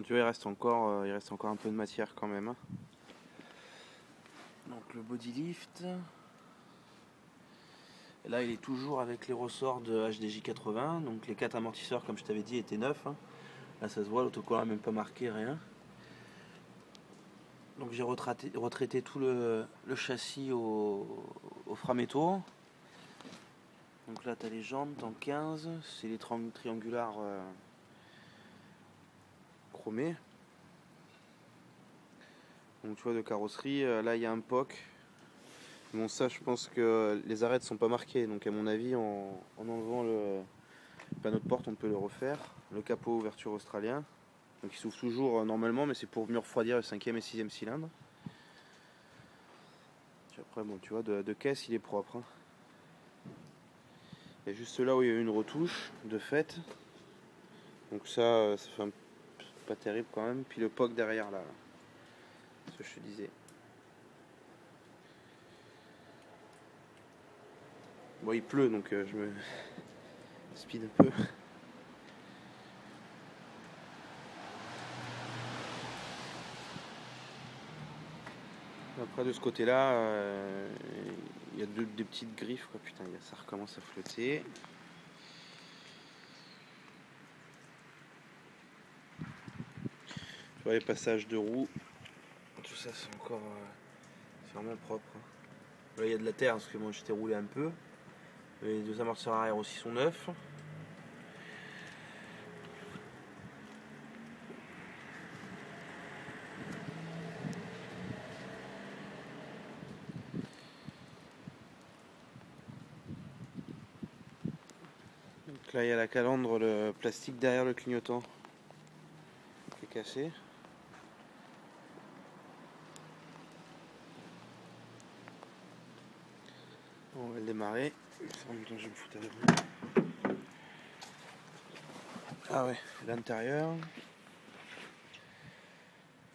Tu vois, il reste encore un peu de matière quand même. Donc le body lift. Et là, il est toujours avec les ressorts de HDJ 80. Donc les 4 amortisseurs, comme je t'avais dit, étaient neufs. Là, ça se voit, l'autocollant n'a même pas marqué, rien. Donc j'ai retraité tout le châssis au framéto. Donc là, tu as les jantes en 15. C'est les triangulaires chromés. Donc tu vois, de carrosserie, là il y a un POC. Bon, ça, je pense que les arêtes sont pas marquées, donc à mon avis, en enlevant le panneau de porte, on peut le refaire. Le capot ouverture australien, donc il s'ouvre toujours normalement, mais c'est pour mieux refroidir le 5e et 6e cylindre. Après, bon, tu vois, de caisse, il est propre. Il y a juste là où il y a eu une retouche de fait, donc ça fait pas terrible quand même. Puis le POC derrière là, ce que je te disais. Bon, il pleut, donc je me speed un peu. Après, de ce côté-là, il y a des petites griffes. Quoi. Putain, ça recommence à flotter. Tu vois les passages de roues. Tout ça, c'est encore vraiment propre. Là, il y a de la terre parce que moi, j'étais roulé un peu. Les 2 amortisseurs arrière aussi sont neufs. Donc là, il y a la calandre, le plastique derrière le clignotant qui est cassé. On va le démarrer. En même temps, je vais me foutre à la boue. Ah ouais, l'intérieur.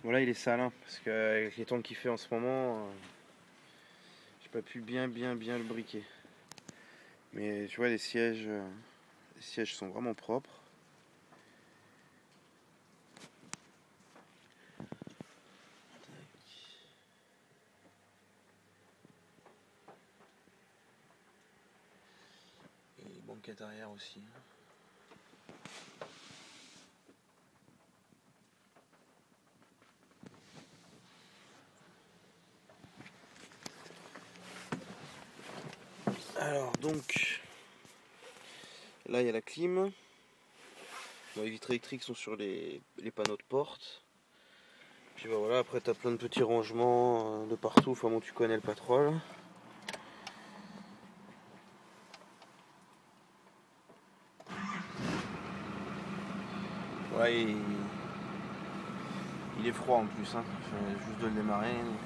Bon là il est sale hein, parce qu'avec les temps qu'il fait en ce moment, j'ai pas pu bien le briquer. Mais tu vois les sièges sont vraiment propres. Et les banquettes arrière aussi. Alors donc là il y a la clim. Bon, les vitres électriques sont sur les panneaux de porte. Puis bah, voilà, après tu as plein de petits rangements de partout. Enfin bon, tu connais le Patrol. Ouais, il est froid en plus, hein. Je viens juste de le démarrer. Donc...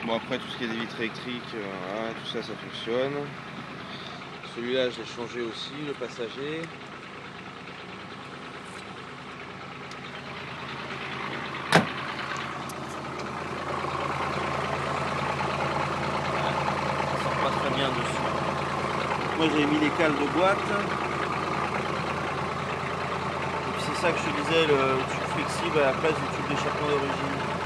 Bon après tout ce qui est des vitres électriques, voilà, tout ça fonctionne. Celui-là je l'ai changé aussi, le passager. Ça sort pas très bien dessus. Moi j'ai mis les cales de boîte. Et puis c'est ça que je te disais, le tube flexible à la place du tube d'échappement d'origine.